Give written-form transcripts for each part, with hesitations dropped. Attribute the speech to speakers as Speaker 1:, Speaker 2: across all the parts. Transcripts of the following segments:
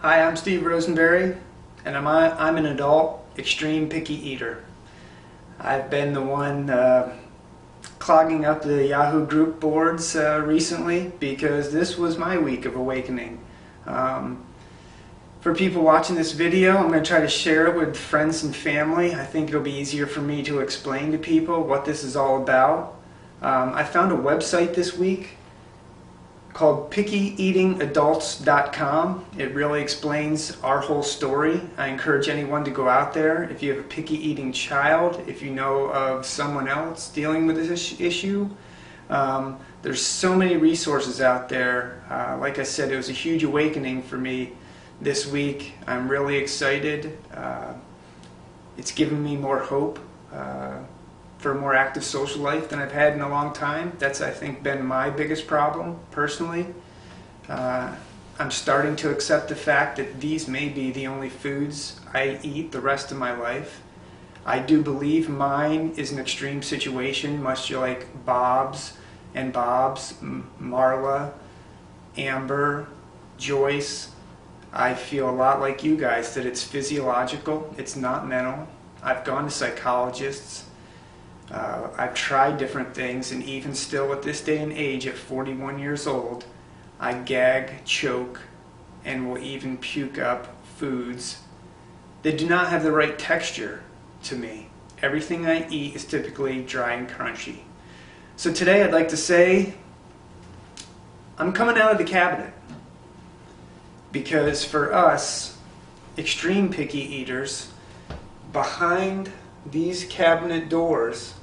Speaker 1: Hi, I'm Steve Rosenberry, and I'm an adult extreme picky eater. I've been the one clogging up the Yahoo group boards recently because this was my week of awakening. For people watching this video, I'm going to try to share it with friends and family. I think it'll be easier for me to explain to people what this is all about. I found a website this week called pickyeatingadults.com. It really explains our whole story. I encourage anyone to go out there. If you have a picky eating child, if you know of someone else dealing with this issue, there's so many resources out there. Like I said, it was a huge awakening for me this week. I'm really excited. It's given me more hope for a more active social life than I've had in a long time. That's, I think, been my biggest problem personally. I'm starting to accept the fact that these may be the only foods I eat the rest of my life. I do believe mine is an extreme situation, much like Bob's and Bob's, Marla, Amber, Joyce. I feel a lot like you guys that it's physiological, it's not mental. I've gone to psychologists. I've tried different things, and even still at this day and age, at 41 years old, I gag, choke, and will even puke up foods that do not have the right texture to me. Everything I eat is typically dry and crunchy. So today I'd like to say I'm coming out of the cabinet, because for us extreme picky eaters, behind these cabinet doors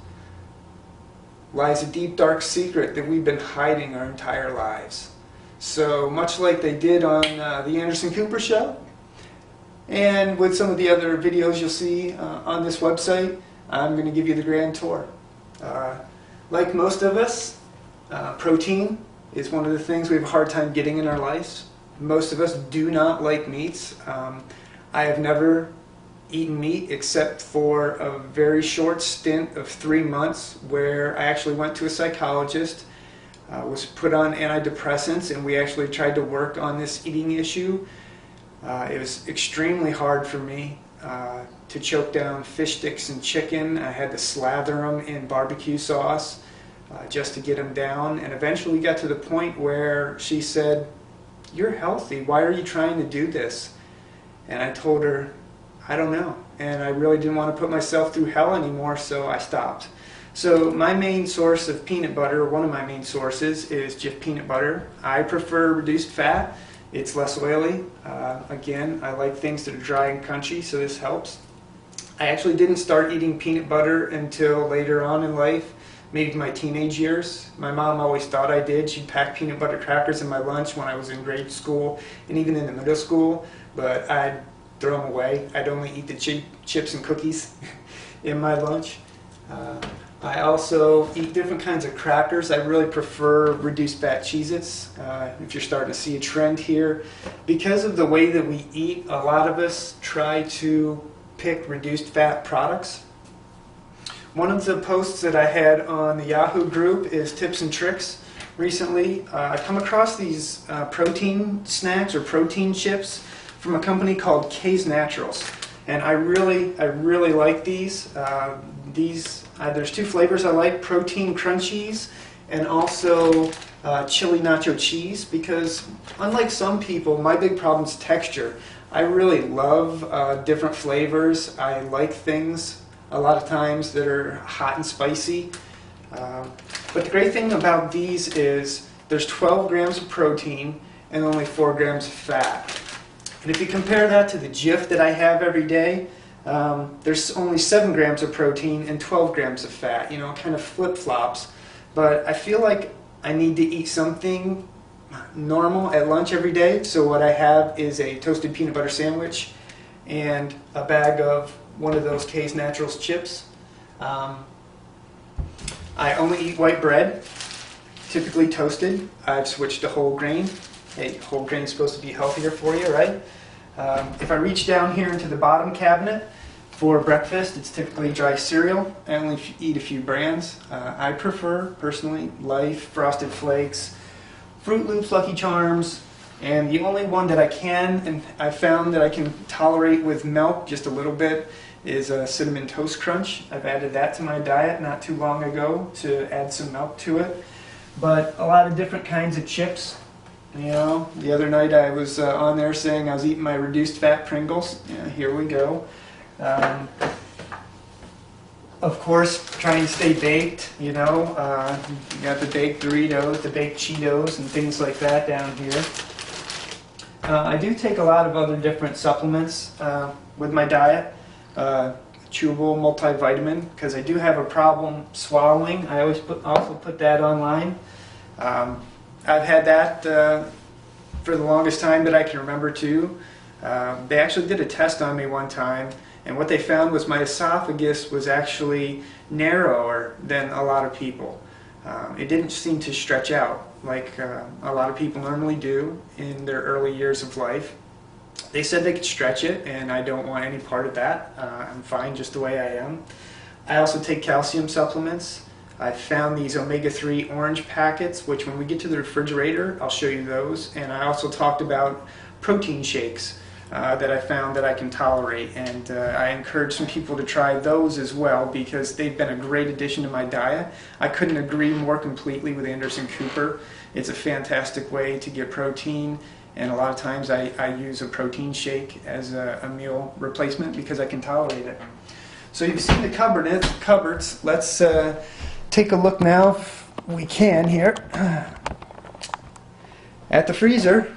Speaker 1: lies a deep dark secret that we've been hiding our entire lives. So much like they did on the Anderson Cooper show, and with some of the other videos you'll see on this website, I'm going to give you the grand tour. Like most of us, protein is one of the things we have a hard time getting in our lives. Most of us do not like meats. I have never eaten meat except for a very short stint of 3 months where I actually went to a psychologist, was put on antidepressants, and we actually tried to work on this eating issue. It was extremely hard for me to choke down fish sticks and chicken. I had to slather them in barbecue sauce just to get them down, and eventually we got to the point where she said, "You're healthy, why are you trying to do this?" And I told her, I don't know, and I really didn't want to put myself through hell anymore, so I stopped. So my main source of peanut butter, one of my main sources, is Jif peanut butter. I prefer reduced fat. It's less oily. Again, I like things that are dry and crunchy, so this helps. I actually didn't start eating peanut butter until later on in life, maybe my teenage years. My mom always thought I did. She'd pack peanut butter crackers in my lunch when I was in grade school and even in the middle school, but I'd throw them away. I'd only eat the chips and cookies in my lunch. I also eat different kinds of crackers. I really prefer reduced fat Cheez-Its, if you're starting to see a trend here. Because of the way that we eat, a lot of us try to pick reduced fat products. One of the posts that I had on the Yahoo group is tips and tricks. Recently, I come across these protein snacks or protein chips from a company called K's Naturals, and I really like these. There's two flavors I like: protein crunchies and also chili nacho cheese. Because unlike some people, my big problem is texture. I really love different flavors. I like things a lot of times that are hot and spicy. But the great thing about these is there's 12 grams of protein and only 4 grams of fat. And if you compare that to the Jif that I have every day, there's only 7 grams of protein and 12 grams of fat. You know, kind of flip-flops. But I feel like I need to eat something normal at lunch every day. So what I have is a toasted peanut butter sandwich and a bag of one of those K's Naturals chips. I only eat white bread, typically toasted. I've switched to whole grain. Hey, whole grain is supposed to be healthier for you, right? If I reach down here into the bottom cabinet for breakfast, it's typically dry cereal. I only eat a few brands. I prefer, personally, Life, Frosted Flakes, Fruit Loops, Lucky Charms, And the only one that I can, and I found that I can tolerate with milk just a little bit, is a Cinnamon Toast Crunch. I've added that to my diet not too long ago to add some milk to it. But a lot of different kinds of chips. You know, the other night I was on there saying I was eating my reduced fat Pringles. Yeah, here we go. Of course, trying to stay baked, you know. You got the baked Doritos, the baked Cheetos, and things like that down here. I do take a lot of other different supplements with my diet. Chewable multivitamin, because I do have a problem swallowing. I always also put that online. I've had that for the longest time that I can remember too. They actually did a test on me one time, and what they found was my esophagus was actually narrower than a lot of people. It didn't seem to stretch out like a lot of people normally do in their early years of life. They said they could stretch it, and I don't want any part of that. I'm fine just the way I am. I also take calcium supplements. I found these omega-3 orange packets, which when we get to the refrigerator, I'll show you those. And I also talked about protein shakes that I found that I can tolerate. And I encourage some people to try those as well, because they've been a great addition to my diet. I couldn't agree more completely with Anderson Cooper. It's a fantastic way to get protein. And a lot of times I use a protein shake as a meal replacement because I can tolerate it. So you've seen the cupboards. Let's take a look now, if we can here, at the freezer.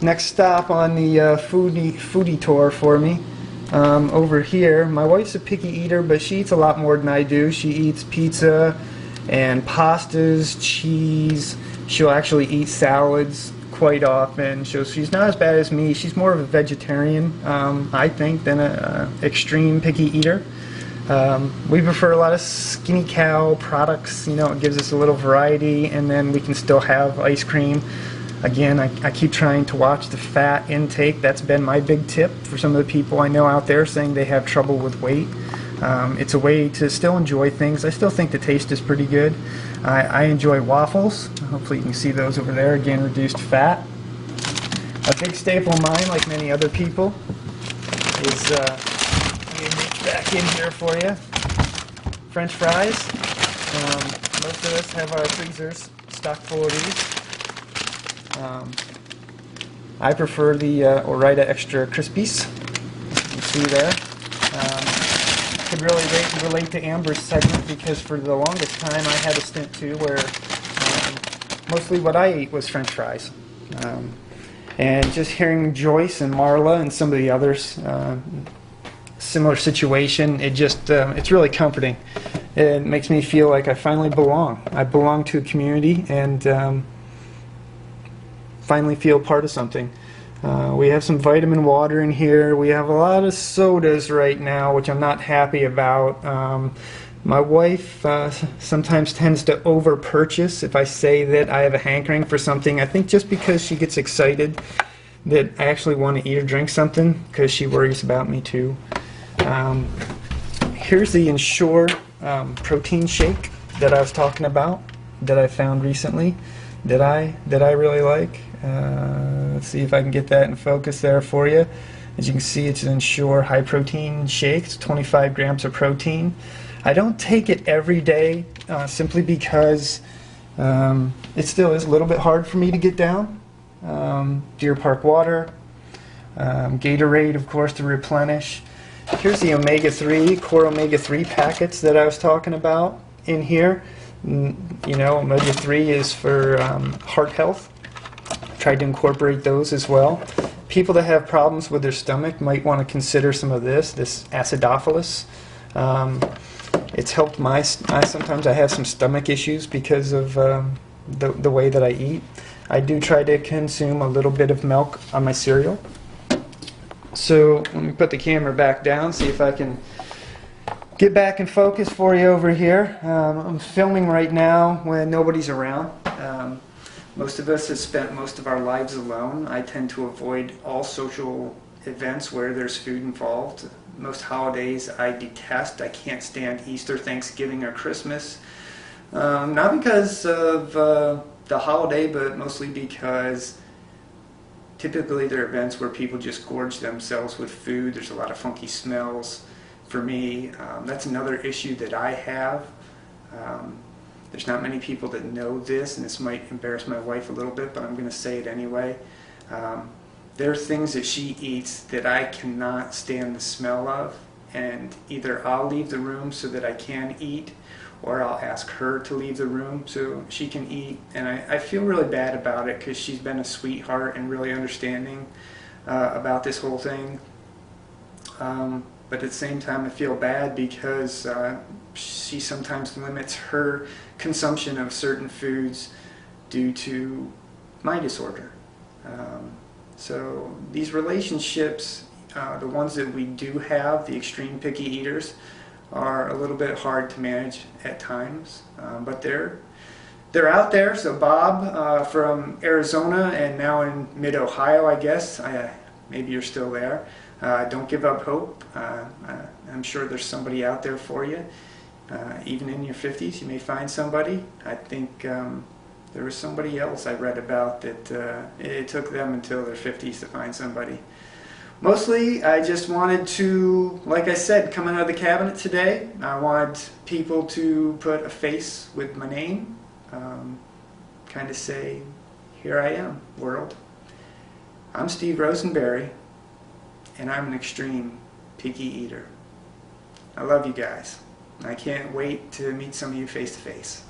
Speaker 1: Next stop on the foodie tour for me. Over here, my wife's a picky eater, but she eats a lot more than I do. She eats pizza and pastas, cheese. She'll actually eat salads quite often. She's not as bad as me. She's more of a vegetarian, I think, than an extreme picky eater. We prefer a lot of Skinny Cow products. You know, it gives us a little variety, and then we can still have ice cream. Again, I keep trying to watch the fat intake. That's been my big tip for some of the people I know out there saying they have trouble with weight. It's a way to still enjoy things. I still think the taste is pretty good. I enjoy waffles. Hopefully you can see those over there. Again, reduced fat. A big staple of mine, like many other people, is, let me reach back in here for you, French fries. Most of us have our freezers stocked full of these. I prefer the Ore-Ida Extra Crispies. You can see there. I could really relate to Amber's segment, because for the longest time I had a stint too where mostly what I ate was French fries. And just hearing Joyce and Marla and some of the others, similar situation, it's really comforting. It makes me feel like I finally belong. I belong to a community and finally feel part of something. We have some vitamin water in here. We have a lot of sodas right now, which I'm not happy about. My wife sometimes tends to over-purchase if I say that I have a hankering for something. I think just because she gets excited that I actually want to eat or drink something, because she worries about me too. Here's the Ensure protein shake that I was talking about, that I found recently, that I really like. Let's see if I can get that in focus there for you. As you can see, it's an Ensure high protein shake. It's 25 grams of protein. I don't take it every day simply because it still is a little bit hard for me to get down. Deer Park water, Gatorade, of course, to replenish. Here's the omega-3, core omega-3 packets that I was talking about in here. You know, omega-3 is for heart health. Tried to incorporate those as well. People that have problems with their stomach might want to consider some of this acidophilus. It's helped sometimes I have some stomach issues because of the way that I eat. I do try to consume a little bit of milk on my cereal. So let me put the camera back down, see if I can get back in focus for you over here. I'm filming right now when nobody's around. Most of us have spent most of our lives alone. I tend to avoid all social events where there's food involved. Most holidays I detest. I can't stand Easter, Thanksgiving, or Christmas. Not because of the holiday, but mostly because typically they're events where people just gorge themselves with food. There's a lot of funky smells. For me, that's another issue that I have. There's not many people that know this, and this might embarrass my wife a little bit, but I'm going to say it anyway. There are things that she eats that I cannot stand the smell of, and either I'll leave the room so that I can eat, or I'll ask her to leave the room so she can eat. And I feel really bad about it because she's been a sweetheart and really understanding about this whole thing. But at the same time, I feel bad because she sometimes limits her consumption of certain foods due to my disorder. So these relationships, the ones that we do have, the extreme picky eaters, are a little bit hard to manage at times, but they're out there. So Bob from Arizona and now in mid-Ohio, I guess, maybe you're still there. Don't give up hope. I'm sure there's somebody out there for you. Even in your 50s, you may find somebody. I think there was somebody else I read about that it took them until their 50s to find somebody. Mostly, I just wanted to, like I said, come out of the cabinet today. I want people to put a face with my name, kind of say, here I am, world. I'm Steve Rosenberry, and I'm an extreme picky eater. I love you guys. I can't wait to meet some of you face to face.